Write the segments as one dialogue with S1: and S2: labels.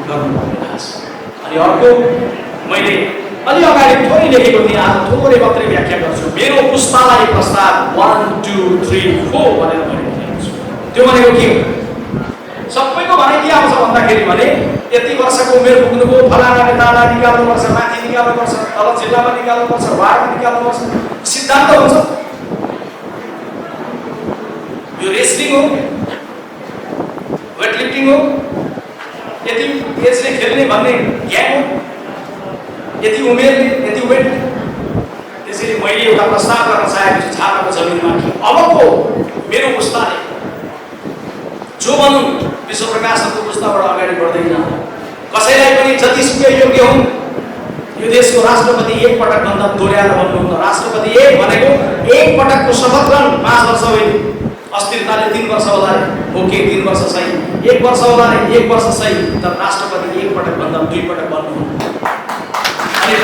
S1: गर्नु पर्ने छ। अनि अर्को मैले अलि अगाडि थोरै लेखेको थिएँ, आज थोरै मात्रै व्याख्या गर्छु। मेरो पुस्तालाई प्रस्ताव 1 2 3 4 भनेर मैले लेखेको छु। त्यो भनेको के हो? सबैको भनाइ के आउँछ भन्दाखेरि भने यति वर्षको उमेर पुग्नुको फलाना नेतालाई निकाल्नुपर्छ, माथि निकाल्नुपर्छ, तल जिल्लामा निकाल्नुपर्छ, वार्डमा निकाल्नुपर्छ, सिद्धान्त हुन्छ। यो रेस्लिङ हो, वेटलिफ्टिङ हो, यति एजले खेल्ने भन्ने गेम हो, यति उमेरले यति वेट। त्यसैले मैले एउटा प्रस्ताव गर्न चाहेको छु छापाको जमिनमा कि अबको मेरो पुस्ताले जो भनौँ विश्व प्रकाशनको पुस्ताबाट अगाडि बढ्दैन। कसैलाई पनि जतिसुकै योग्य हुन्, यो देशको राष्ट्रपति एक पटक भन्दा दोहोऱ्याएर भन्नुहुन्न। राष्ट्रपति एक भनेको एक पटकको शपथ ग्रहण। 5 वर्ष होइन, अस्थिरताले 3 वर्ष होला रे, ओके 3 वर्ष सही, 1 वर्ष होला रे, 1 वर्ष सही, तर राष्ट्रपति एक पटक भन्दा 2 पटक भन्नुहुन्न। अनि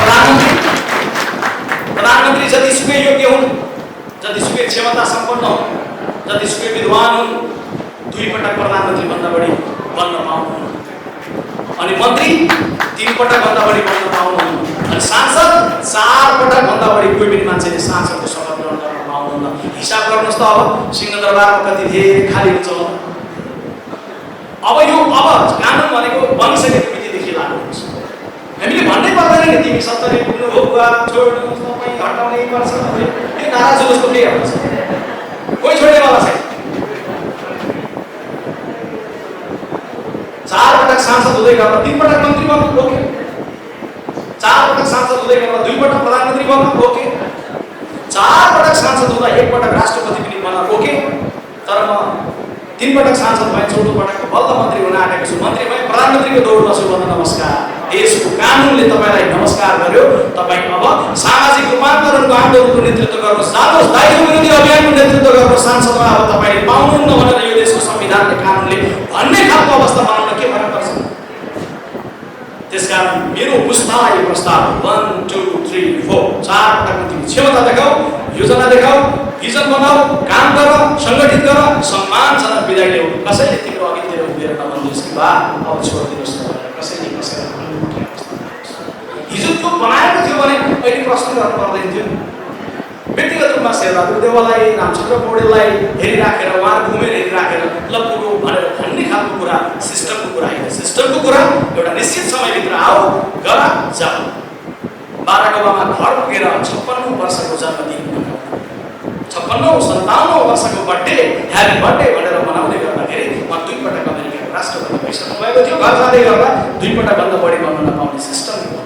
S1: प्रधानमन्त्री जतिसुकै योग्य हुन्, जतिसुकै क्षमता सम्पन्न हुन्, जतिसुकै विद्वान हुन्, 2 पटक प्रधानमन्त्री भन्दा बढी बन्न पाउनुहुन्न। अनि मन्त्री 3 पटक भन्दा बढी बन्न पाउनुहुन्न। अनि सांसद 4 पटक भन्दा बढी कोही पनि मान्छेले सांसदको शपथ ग्रहण गर्न पाउनुहुन्न। हिसाब गर्नुहोस् त अब सिंहदरबारमा कति धेरै खाली हुन्छ होला। अब कानुन भनेको बनिसकेको मितिदेखि लागू हुन्छ। हामीले भन्नै पर्दैन नि तिमी 70 पुग्नु हो बुवा छोड्नुहोस् तपाईँ हटाउनै पर्छ। यो नारा जुलुसको के हुन्छ? कोही छोड्नेवाला छैन। 4 पटक सांसद हुँदै गर्दा 3 पटक मन्त्री बन्नु ओके, 4 पटक सांसद हुँदै गर्दा 2 पटक प्रधानमन्त्री बन्नु ओके, 4 पटक सांसद हुँदा 1 पटक राष्ट्रपति पनि बन्न ओके। तर म 3 पटक सांसद भए 14 पटकको बल्ल मन्त्री हुन आँटेको छु। मन्त्री भए प्रधानमन्त्रीको दौडमा छु भन्न नमस्कार। देशको कानुनले तपाईँलाई नमस्कार गर्यो। तपाईँ अब सामाजिक रूपान्तरणको आन्दोलनको नेतृत्व गर्नुहोस्, जानुहोस्, दायित्व विरोधी अभियानको नेतृत्व गर्नुहोस्, सांसदमा अब तपाईँले पाउनुहुन्न भनेर यो देशको संविधानले कानुनले भन्ने खालको अवस्था बनाउन के फरक पर्छ? त्यसकारण मेरो पुस्तालाई प्रस्ताव 1 2 3 4 4 पटक तिमी क्षमता देखाऊ, योजना देखाऊ, भिजन बनाऊ, काम गर, सङ्गठित गर, सम्मानजनक विदाई ल्याऊ। कसैले तिम्रो अघितिर उभिएर नभन्नुहोस् कि बा अब छोडिदिनुहोस् न भनेर कसैले कसैलाई हिजो त्यो बनाएको थियो भने अहिले प्रश्न गर्नु पर्दैन थियो। व्यक्तिगत रूपमा शेरबहादुर देवाललाई, रामचन्द्र पौडेललाई हेरिराखेर, उहाँ घुमेर हेरिराखेर ल पुगो भनेर भन्ने खालको कुरा सिस्टमको कुरा होइन। सिस्टमको कुरा एउटा निश्चित समयभित्र आओ, गर, जाऊ। बाराक ओबामा घर पुगेर 56 वर्षको जन्मदिन मनाउँदा 56औं 57औं वर्षको बर्थडे ह्यापी बर्थडे भनेर मनाउँदै गर्दाखेरि उहाँ 2 पटक अमेरिकाको राष्ट्रपति भइसक्नु भएको थियो। घर जाँदै गर्दा 2 पटक भन्दा बढी बन्न नपाउने सिस्टम बनाएको।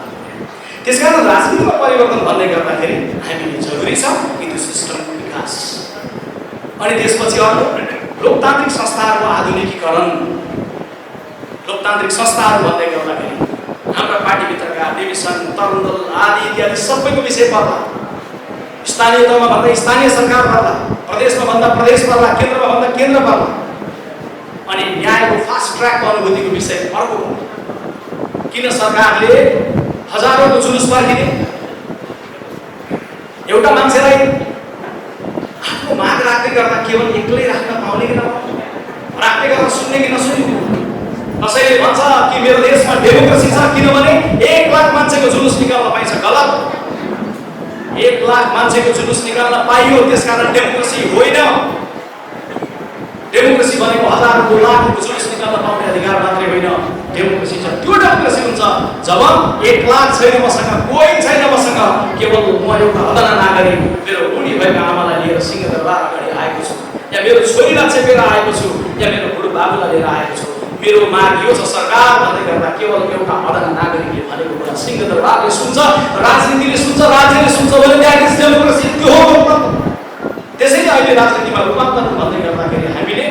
S1: त्यसकारण राजनीतिमा परिवर्तन भन्दै गर्दाखेरि हामीले जरुरी छ कि त्यो सिस्टमको विकास। अनि त्यसपछि अर्को लोकतान्त्रिक संस्थाहरूको आधुनिकीकरण। लोकतान्त्रिक संस्थाहरू भन्दै गर्दाखेरि हाम्रा पार्टीभित्रका डिभिजन, तरुण दल आदि इत्यादि सबैको विषय पर्ला। स्थानीय तहमा भन्दा स्थानीय सरकार पर्ला, प्रदेशमा भन्दा प्रदेश पर्ला, केन्द्रमा भन्दा केन्द्र पर्ला। अनि न्यायको फास्ट ट्र्याकको अनुभूतिको विषय अर्को। किन सरकारले हजारौंको जुलुस पर्खिने? एउटा मान्छेलाई आफ्नो माग राख्दै गर्दा केवल एक्लै राख्न पाउने कि नपाउने, राख्दै गर्दा सुन्ने कि नसुन्ने? कसैले भन्छ कि मेरो देशमा डेमोक्रेसी छ किनभने 1 लाख मान्छेको जुलुस निकाल्न पाइन्छ। गलत। 1 लाख मान्छेको जुलुस निकाल्न पाइयो त्यसकारण डेमोक्रेसी होइन। डेमोक्रेसी भनेको हजारौं लाखको जुलुस निकाल्न पाउने अधिकार मात्रै होइन। डेमोक्रेसी छ त्यो डेमोक्रेसी हुन्छ जब 1 लाख छैन मसँग, कोही छैन मसँग, केवल म एउटा अदना नागरिक मेरो बुढी भएका आमालाई लिएर सिंहदरबार अगाडि आएको छु, या मेरो छोरीलाई चेपेर आएको छु, या मेरो बुढो बाबुलाई लिएर आएको छु। मेरो माग यो छ सरकार भन्दै गर्दा केवल एउटा अदना नागरिकले भनेको कुरा सिंहदरबारले सुन्छ, राजनीतिले सुन्छ, राज्यले सुन्छ भने द्याट इज डेमोक्रेसी। त्यो हो लोकतन्त्र। त्यसैले अहिले राजनीतिमा रूपान्तरण भन्दै गर्दाखेरि हामीले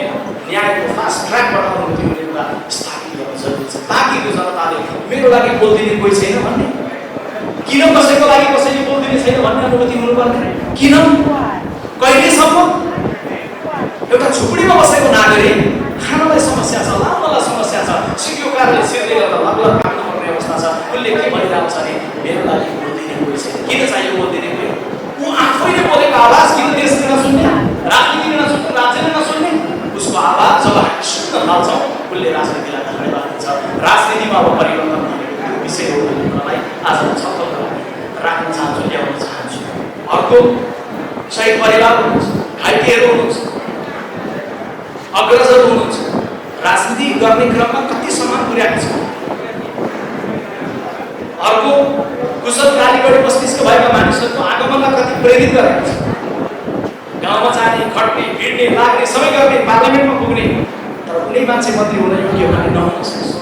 S1: न्यायको फास्ट ट्र्याकबाट अनुभूति हुने कुरा स्थापित गर्न जरुरी छ, ताकि त्यो जनताले मेरो लागि बोल्दिने कोही छैन भन्ने, किन कसैको लागि कसैले बोल्दिने छैन भन्ने अनुभूति हुनुपर्ने। किन कहिलेसम्म एउटा झुपडीमा बसेको नागरिक खानालाई समस्या छ, लाउनलाई समस्या छ, सिक्यो कारणले सिर्दै गर्दा लगभग काम नपर्ने अवस्था छ, उसले के भनिरहेको छ भने मेरो लागि बोल्दिने कोही छैन। किन चाहियो बोल्दिने कोही? ऊ आफैले बोलेको आवाज किन देशले नसुन्ने, राजनीतिले नसुन्ने, राज्यले नसुन्ने? उसको आवाज जब हामी सुन्न थाल्छौँ उसले राजनीतिलाई धन्यवाद दिन्छ, राजनीतिमा अब परिवर्तन भनेको विषय हो भन्ने कुरालाई आज म छलफल राख्न चाहन्छु, ल्याउन चाहन्छु। अर्को शहीद परिवार हुनुहुन्छ, घाइतेहरू हुनुहुन्छ, अग्रजहरू हुनुहुन्छ, राजनीति गर्ने क्रममा कति सम्मान पुर्याएको छ। अर्को कुशल कालीगढी मस्तिष्क भएका मानिसहरूको आगमनलाई कति प्रेरित गरेको छ। गाउँमा जाने, खट्ने, भिड्ने, लाग्ने, सबै गर्ने, पार्लिमेन्टमा पुग्ने, तर कुनै मान्छे मन्त्री हुन योग्य भने नहुन सक्छ।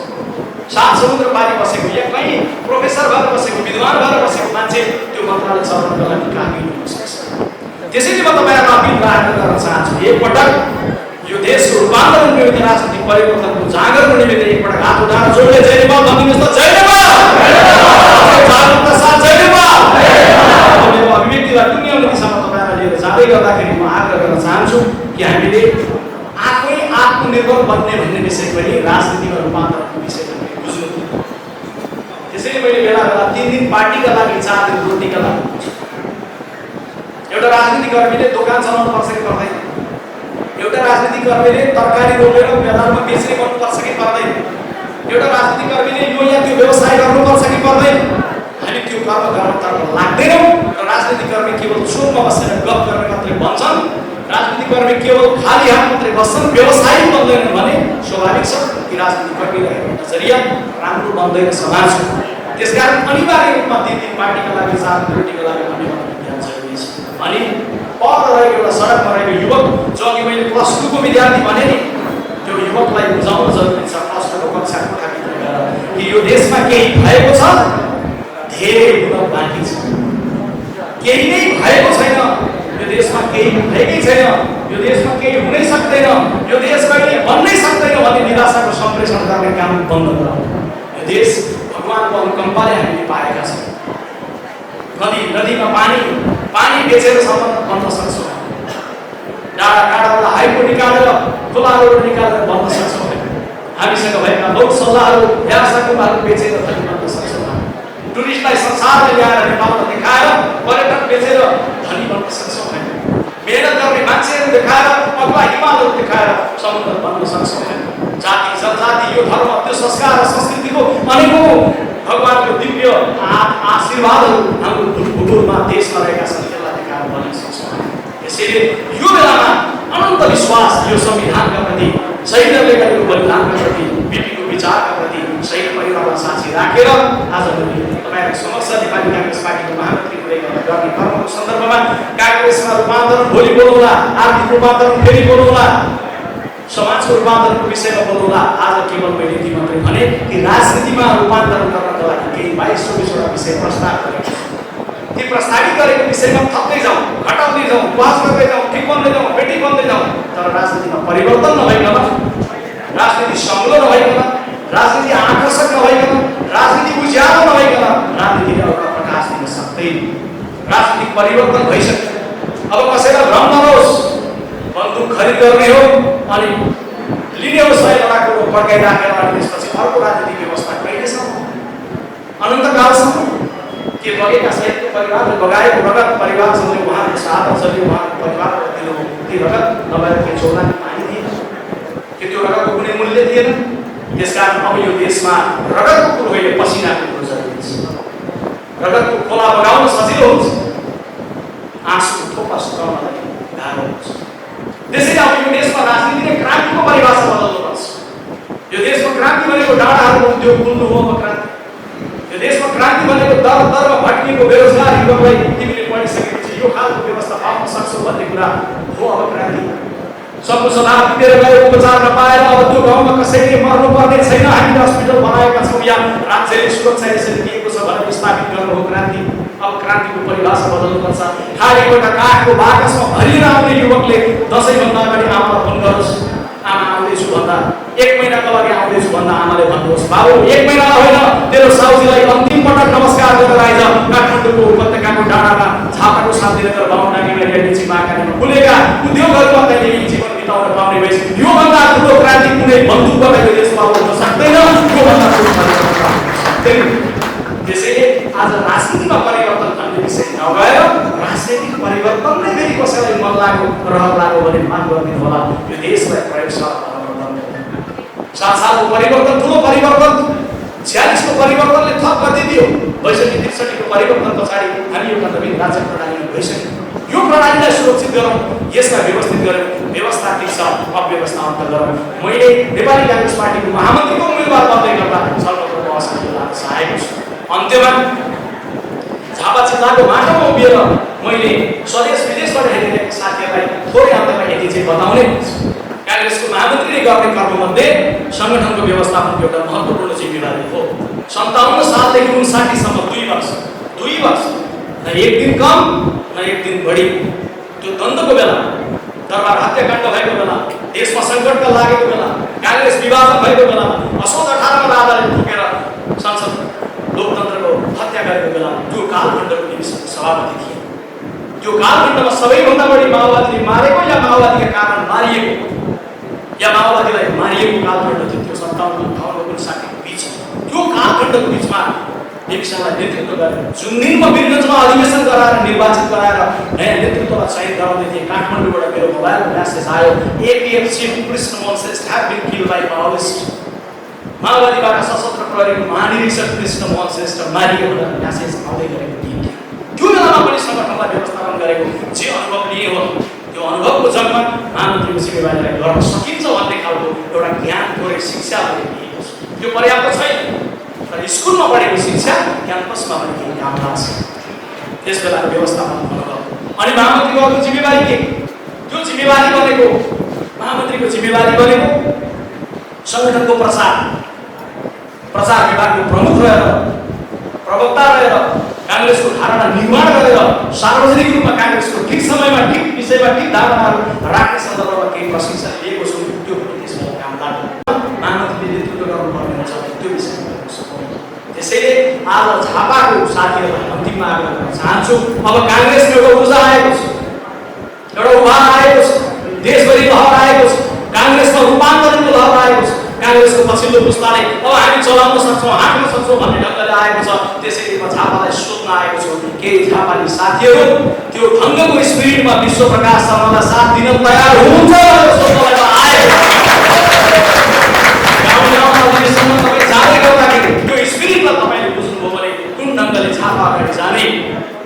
S1: सात समुद्र पारी बसेको या कहीँ प्रोफेसर भएर बसेको, विद्वान भएर बसेको मान्छे त्यो मन्त्रालय चलाउनको लागि काबिल हुन सक्छ। त्यसैले म तपाईँहरूलाई अपिल गर्न चाहन्छु, एकपटक यो देशको रूपान्तरणको निमित्त राजनीतिक परिवर्तनको जागरको निमित्त एकपटक हात उठाएर जोडले जय नेपाल भनिदिनुहोस् त। जय नेपाल, जागरुकता साथ जय नेपाल। अभिव्यक्तिलाई दुनियाउने दिशामा तपाईँलाई लिएर जाँदै गर्दाखेरि म आग्रह गर्न चाहन्छु कि हामीले आफै आत्मनिर्भर बन्ने भन्ने विषय पनि राजनीतिमा रूपान्तरणको विषय पनि बुझ्नु। त्यसैले मैले बेला बेला 3 दिन पार्टीका लागि, 4 दिन रोटीका लागि। एउटा राजनीतिक कर्मीले दोकान चलाउनु पर्छ कि पर्दैन? एउटा राजनीतिक कर्मीले तरकारी रोपेर बजारमा बेच्ने गर्नुपर्छ कि पर्दैन? एउटा राजनीतिक कर्मीले यो या त्यो व्यवसाय गर्नुपर्छ कि पर्दैन? हामी त्यो कर्म गर्नतर्फ लाग्दैनौँ र राजनीतिक कर्मी केवल चोकमा बसेर गफ गर्ने मात्रै भन्छन्, राजनीतिक कर्मी केवल खाली हात मात्रै बस्छन्, व्यवसायी बन्दैनन् भने स्वाभाविक छ कि राजनीतिक कर्मीलाई नजरिया राम्रो बन्दैन समाजको। त्यसकारण अनिवार्य रूपमा 3 दिन पार्टीका लागि, 4 दिन रोटीका लागि भन्ने ध्यान जरुरी छ। अनि पर रहेको एउटा सडकमा रहेको युवक जो अघि मैले +2 को विद्यार्थी भने नि, त्यो युवकलाई बुझाउन जरुरी छ +2 को कक्षा कोठाभित्र गएर कि यो देशमा केही भएको छ, धेरै हुन बाँकी छ। केही नै भएको छैन, यो देशमा केही भएकै छैन, यो देशमा केही हुनै सक्दैन, यो देश कहिले बन्नै सक्दैन भन्ने निराशाको सम्प्रेषण गर्ने काम बन्द गरौँ। यो देश भगवानको अनुकम्पाले हामीले पाएका छौँ। नदीमा पानी बेचेरसम्म बन्न सक्छौँ। डाँडा काँडाबाट हाइपो निकालेर, खोलाहरू निकालेर बन्न सक्छौँ। हामीसँग भएका लोक सल्लाहहरू, व्यवसायहरू बेचेर धनी बन्न सक्छौँ। टुरिस्टलाई संसारमा ल्याएर नेपालमा देखाएर पर्यटक बेचेर धनी बन्न सक्छौँ। मेहनत गर्ने मान्छेहरू देखाएर, अथवा हिमालहरू देखाएर समुद्र बन्न सक्छौँ। जाति, जनजाति, यो धर्म, त्यो संस्कार र संस्कृतिको अनेकौँ भगवानको दिव्य आशीर्वादहरू हाम्रो भूगोलमा देशमा रहेका छन्, त्यसलाई देखाएर बन्न सक्छौँ। यसैले यो बेलामा अनन्त विश्वास यो संविधानका प्रति, शहीदहरूले गरेको बलिदानका प्रति, बिपीको विचारका प्रति, शहीद परिवारलाई साक्षी राखेर आज मैले तपाईँहरूको समक्ष नेपाली काङ्ग्रेस पार्टीको महामन्त्री हुँदै गर्ने कर्मको सन्दर्भमा काङ्ग्रेसमा रूपान्तरण भोलि बोलौँला, आर्थिक रूपान्तरण फेरि बोलौँला, समाजको रूपान्तरणको विषयमा बोलौँला। आज केवल मैले यति मात्रै भने कि राजनीतिमा रूपान्तरण गर्नका लागि केही 22-24 विषय प्रस्ताव गरेको छु। ती प्रस्तावित गरेको विषयमा थप्दै जाउँ, घटाउँदै जाउँ, बहस गर्दै जाउँ, ठिक बन्दै जाउँ, बेटी बन्दै जाउँ, तर राजनीतिमा परिवर्तन नभइकन, राजनीति सङ्लो नभइकन, राजनीति आकर्षक नभइकन, राजनीति उज्यालो नभइकन राजनीतिले एउटा प्रकाश दिन सक्दैन। राजनीतिक परिवर्तन भइसक्यो। अब कसैलाई भ्रम नहोस्, बन्दुक खरिद गर्ने हो अनि लिने हो 100 लाखको पड्काइराखेर अनि त्यसपछि अर्को राजनीतिक व्यवस्था कहिलेसम्म? अनन्तकालसम्म। के बगेका साहित्य परिवारले बगाएको रगत, परिवारसँगले उहाँको साथ चल्यो, उहाँको परिवारको दिनु ती रगत नभएर के चौलानी पानी थिएन, कि त्यो रगतको कुनै मूल्य थिएन। त्यसकारण अब यो देशमा रगतको कुरो होइन, पसिनाको कुरो जरुरी छ। रगतको खोला बगाउन सजिलो हुन्छ, आँसुको थोपा सुकाउनलाई गाह्रो हुन्छ। त्यसैले अब यो देशमा राजनीतिले क्रान्तिको परिभाषा बदल्नुपर्छ। यो देशमा क्रान्ति भनेको डाँडाहरूको उद्योग खुल्नु हो, अब क्रान्ति। यो देशमा क्रान्ति भनेको दरमा भट्किएको बेरोजगार युवकलाई तिमीले पढिसकेपछि यो खालको व्यवस्था पाउन सक्छौ भन्ने कुरा हो अब क्रान्ति। सबको सल्लाह दिएर गए, उपचार नपाएर अब त्यो गाउँमा कसैले मर्नुपर्ने छैन, हामीले हस्पिटल बनाएका छौँ या राज्यले सुरक्षा यसरी दिएको छ भनेर स्थापित गर्नु हो क्रान्ति। अब क्रान्तिको परिभाषा बदल्नुपर्छ। खाली एउटा काठको बाकसमा भरिएर आउने युवकले दसैँभन्दा अगाडि आमालाई फोन गरोस्, आमा आउँदैछु भन्दा 1 महिनाका लागि आउँदैछु भन्दा आमाले भन्नुहोस्, बाबु 1 महिना होइन, तेरो साउजीलाई अन्तिम पटक नमस्कार गरेर आइज। काठमाडौँको उपत्यकाको डाँडामा छापाको साथी लिएर बाहुनानीमा रेडिची माकानीमा खुलेका उद्योगहरूमा तैँले जीवन बिताउन पाउने भएछ। योभन्दा ठुलो क्रान्ति कुनै बन्दुकबाट यो देशमा हुन सक्दैन, योभन्दा ठुलो सक्दैन। त्यसैले आज राजनीतिमा परिवर्तन भन्ने विषय नभएर राजनीतिक परिवर्तन नै फेरि कसैलाई मन लाग्यो, रहर लाग्यो भने मान गर्ने होला। यो देशलाई प्रयोगशाला बनाउन साथ साथको परिवर्तन, ठुलो परिवर्तन परिवर्तन पछाडि हामी एउटा नवीन राज्य प्रणालीमा गइसक्यौँ। यो प्रणालीलाई सुरक्षित गरौँ, यसलाई व्यवस्थित गरौँ, व्यवस्था ठिक छ, अव्यवस्था अन्त गरौँ। मैले नेपाली कांग्रेस पार्टीको महामन्त्रीको उम्मेदवार बन्दै गर्दा सर्वप्रथम असफल लाग्न चाहेको छु। अन्त्यमा झापा जिल्लाको माटोमा उभिएर मैले स्वदेश विदेशबाट हेरिरहेका साथीहरूलाई थोरै अन्त्यमा यति चाहिँ बताउने कांग्रेसको महामन्त्रीले गर्ने कर्ममध्ये संगठनको व्यवस्थापनको एउटा महत्त्वपूर्ण जिम्मेवारी हो। 57 सालदेखि 59 सम्म 2 वर्ष न एक दिन कम न एक दिन बढी त्यो द्वन्द्वको बेला, दरबार हत्याकाण्ड भएको बेला, देशमा सङ्कट लागेको बेला, कांग्रेस विभाजन भएको बेला, असोज 18 मा आधारित ठोकेर संसद लोकतन्त्रको हत्या गरेको बेला त्यो कालखण्डको निमिषको सभापति थिए। त्यो कालखण्डमा सबैभन्दा बढी माओवादीले मारेको या माओवादीका कारण मारिएको या माओवादीलाई मारिएको कालखण्ड थियो त्यो 57-58 बीच। त्यो कालखण्डको बीचमा निमिषलाई नेतृत्व गरेर जुन दिनमा वीरगञ्जमा अधिवेशन गराएर निर्वाचित गराएर नयाँ नेतृत्वलाई चयन गराउँदै थिए, काठमाडौँबाट मेरो मोबाइलमा म्यासेज आयो, APF chief Krishnamohan Shrestha have been killed by Maoist. माओवादीबाट सशस्त्र प्रहरीको महानिरीक्षक कृष्णमोहन श्रेष्ठ मारियो भनेर म्यासेज आउँदै गरेको थियो। त्यो बेलामा पनि सङ्गठनलाई व्यवस्थापन गरेको जे अनुभव लिए हो त्यो अनुभवको जगमा महामन्त्रीको जिम्मेवारीलाई गर्न सकिन्छ भन्ने खालको एउटा ज्ञान थोरै शिक्षा पनि दिएको छ। त्यो पर्याप्त छैन, तर स्कुलमा पढेको शिक्षा क्याम्पसमा पनि केही काम लाग्छ। त्यस बेलाको व्यवस्थापन अनुभव अनि महामन्त्रीको अर्को जिम्मेवारी के? त्यो जिम्मेवारी बनेको महामन्त्रीको जिम्मेवारी बनेको सङ्गठनको प्रचार विभागको प्रमुख रहेर, प्रवक्ता रहेर, कांग्रेसको धारणा निर्माण गरेर सार्वजनिक रूपमा कांग्रेसको ठिक समयमा ठिक विषयमा ठिक धारणाहरू राख्ने सन्दर्भमा केही प्रशिक्षण लिएको छु। त्यो पनि त्यसमा काम लाग्यो। महामन्त्रीले नेतृत्व गर्नुपर्ने हुन्छ त्यो विषयमा गर्न सक्छौँ। त्यसैले आज झापाको साथीहरूलाई अन्तिममा आग्रह गर्न चाहन्छु, अब कांग्रेसको एउटा ऊर्जा आएको छ, एउटा उभार आएको छ, देशभरि लहर आएको छ, कांग्रेसमा रूपान्तरणको लहर आएको छ। कांग्रेसको पछिल्लो पुस्ताले अब हामी चलाउन सक्छौँ, हाँक्न सक्छौँ भन्ने ढङ्गले आएको छ। त्यसैले म झापालाई सोध्न आएको छु, केही झापाली साथीहरू त्यो ढङ्गको स्पिरिटमा विश्व प्रकाश शर्मालाई साथ दिन तयार हुनुहुन्छ सोध्नलाई म आएको। गाउँ अधिवेशनमा तपाईँ जाँदै गर्दाखेरि त्यो स्पिरिटलाई तपाईँले बुझ्नुभयो भने कुन ढङ्गले झापा अगाडि जाने,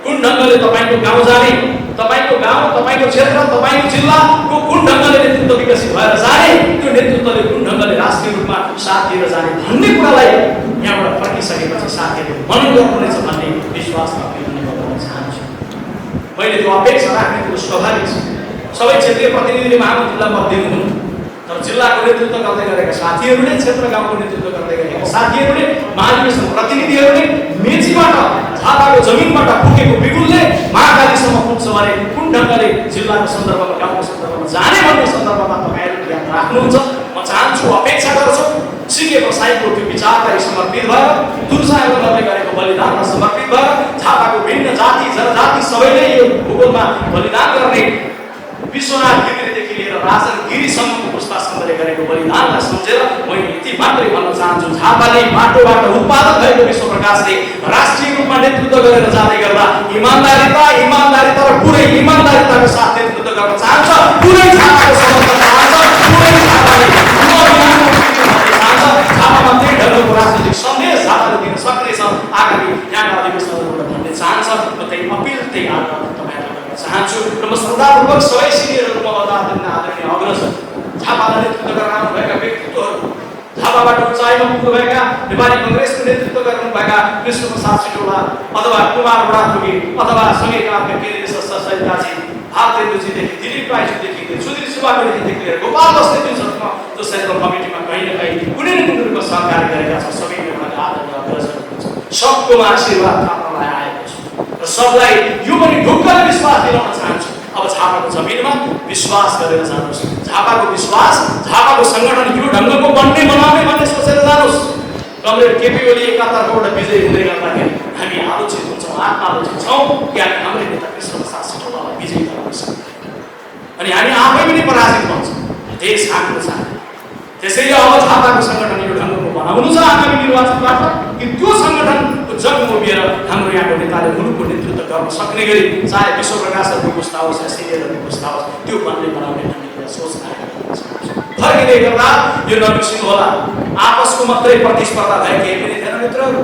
S1: कुन ढङ्गले तपाईँको गाउँ जाने, तपाईँको गाउँ, तपाईँको क्षेत्र, तपाईँको जिल्लाको कुन ढङ्गले नेतृत्व विकसित भएर जाने, त्यो नेतृत्वले कुन ढङ्गले राष्ट्रिय रूपमा साथ दिएर जाने भन्ने कुरालाई यहाँबाट फर्किसकेपछि साथीहरूले मनन गर्नुहुनेछ भन्ने विश्वास तपाईँले गर्न चाहन्छु। मैले त्यो अपेक्षा राख्ने कुरो स्वाभाविक छ। सबै क्षेत्रीय प्रतिनिधिले महामन्त्रीलाई मत दिनुहुन्न, तर जिल्लाको नेतृत्व गर्दै गरेका साथीहरूले, क्षेत्र गाउँको नेतृत्व गर्दै गरेका साथीहरूले, महाधिवेशन प्रतिनिधिहरूले मेचीबाट झापाको जमिनबाट फुकेको बिगुलले महाकालीसम्म पुग्छ भने कुन ढङ्गले जिल्लाको सन्दर्भमा, गाउँको सन्दर्भमा जाने भन्ने सन्दर्भमा तपाईँहरूले याद राख्नुहुन्छ। म चाहन्छु, अपेक्षा गर्छु सिके बसाइको त्यो विचारलाई समर्पित भएर, दुर्साहहरू गर्दै गरेको बलिदानमा समर्पित भएर, झापाको भिन्न जाति जनजाति सबैले यो भूगोलमा बलिदान गर्ने विश्वनाथ गिरीदेखि लिएर राजन गिरीसम्मको पुस्तासम्मले गरेको बलिदानलाई सम्झेर मैले यति मात्रै भन्न चाहन्छु, झापाले माटोबाट उत्पादन भएको विश्व प्रकाशले राष्ट्रिय रूपमा नेतृत्व गरेर जाँदै गर्दा इमान्दारिता र पुरै इमान्दारिताको साथ नेतृत्व गर्न चाहन्छ। पुरै झापाको समर्थन चाहन्छ, पुरै झापाले झापामा त्यही ढङ्गको राजनीतिक सन्देश झापाले दिन सक्ने छ आगामी यहाँका अधिवेशनहरूबाट भन्ने चाहन्छ। म त्यही अपिल, त्यही आग्रह तपाईँहरूलाई गर्न चाहन्छु र म श्रद्धापूर्वक सबै सिनियरहरूमा आदरणीय अग्रज झापालाई नेतृत्व गर्न आउनुभएका व्यक्तित्वहरू, झापाबाट उचाइमा पुग्नुभएका नेपाली कङ्ग्रेसको नेतृत्व गर्नुभएका कृष्णप्रसाद सिटौला अथवा कुमार बुढाथोकी अथवा सँगै कामका केन्द्रीय सदस्य सहितकाजी भातेन्द्रजीदेखि दिलीप राईजीदेखि सुधीर सुब्बाकोदेखि लिएर गोपाल बस्नेतसम्म जो सेन्ट्रल कमिटीमा कहीँ न कहीँ कुनै न कुनै रूपमा सहकारी गरेका छन्, सबै नेपाली आदरणीय अग्रजहरू सबको आशीर्वाद थाप्नलाई आएको छ र सबलाई यो पनि ढुक्कले विश्वास दिलाउन चाहन्छु। अब झापाको जमिनमा विश्वास गरेर जानुहोस्, झापाको विश्वास, झापाको सङ्गठन यो ढङ्गको बन्ने बनाउने भन्ने सोचेर जानुहोस्। कमरेड केपी ओली एकातर्फबाट विजयी हुँदै गर्दाखेरि हामी आलोचित हुन्छौँ, आत्मालोचित छौँ कि हामी हाम्रै नेता कृष्णप्रसाद सिटौलालाई विजयी गराउन सक्छौँ अनि हामी आफै पनि पराजित भन्छौँ। देश हाम्रो छ। त्यसैले अब झापाको सङ्गठन यो ढङ्गको बनाउनु छ आगामी निर्वाचनबाट कि त्यो सङ्गठनको जगमा उभिएर हाम्रो यहाँको नेताले मुलुकको नेतृत्व गर्न सक्ने गरी, चाहे विश्व प्रकाशहरूको पुस्ता होस् या सिनियरहरूको पुस्ता होस्, त्यो बन्ने बनाउने भन्ने कुरा सोच फर्किँदै गर्दा यो नबिर्सिनु होला, आपसको मात्रै प्रतिस्पर्धा भए केही पनि थिएन मित्रहरू।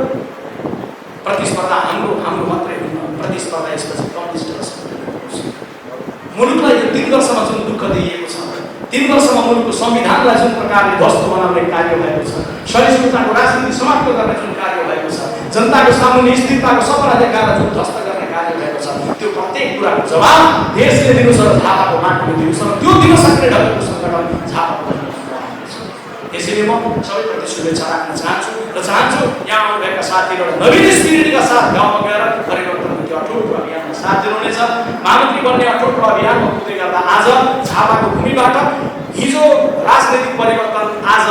S1: प्रतिस्पर्धा हाम्रो प्रतिस्पर्धा यसपछि कम्युनिस्ट र मुलुकलाई यो 3 वर्षमा जुन दुःख दिइएको छ, 3 वर्षमा मुलुकको संविधानलाई जुन प्रकारले ध्वस्त बनाउने कार्य भएको छ, सहिष्णुताको राजनीति समाप्त गर्ने जुन कार्य भएको छ, जनताको सामुन्ने स्थिरताको सपना देखाएर जुन ध्वस्त गर्ने कार्य भएको छ, त्यो प्रत्येक कुराको जवाब देशले दिनु छ, झापाको माटोले दिनु छ। त्यो दिन सक्ने ढङ्गको सङ्गठन झापाको यसैले म सबैप्रति शुभेच्छा राख्न चाहन्छु र चाहन्छु यहाँ आउनुभएका साथीहरू एउटा नवीन स्पिरिटका साथ गाउँमा गएर परिवर्तनको त्यो अटुट अभियानमा साथ दिनुहुनेछ। महामन्त्री बन्ने अटुट अभियानमा पुग्दै गर्दा आज झापाको भूमिबाट हिजो राजनैतिक परिवर्तन आज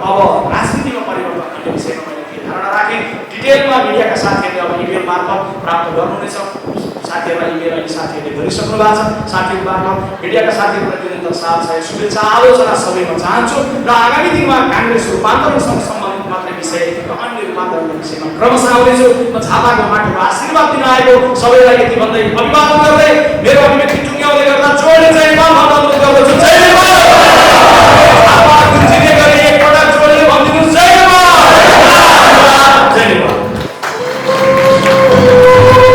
S1: अब राजनीतिमा परिवर्तन भन्ने विषयमा मैले के धारणा राखेँ डिटेलमा मिडियाका साथीहरूले अब इमेल मार्फत प्राप्त गर्नुहुनेछ। साथीहरूलाई इमेल अहिले साथीहरूले गरिसक्नु भएको छ। साथीहरू मार्फत मिडियाका साथीहरूलाई निरन्तर साथ सहयोग शुभेच्छा आलोचना सबैमा चाहन्छु र आगामी दिनमा काङ्ग्रेस रूपान्तरणसँग सम्बन्धित मात्रै विषय र अन्य रूपान्तरणको विषयमा क्रमशः आउनेछु। म झापाको माटोको आशीर्वाद दिन आएको सबैलाई यति भन्दै अभिवादन गर्दै मेरो अभिव्यक्ति टुङ्ग्याउँदै गर्दा जोडले चाहिँ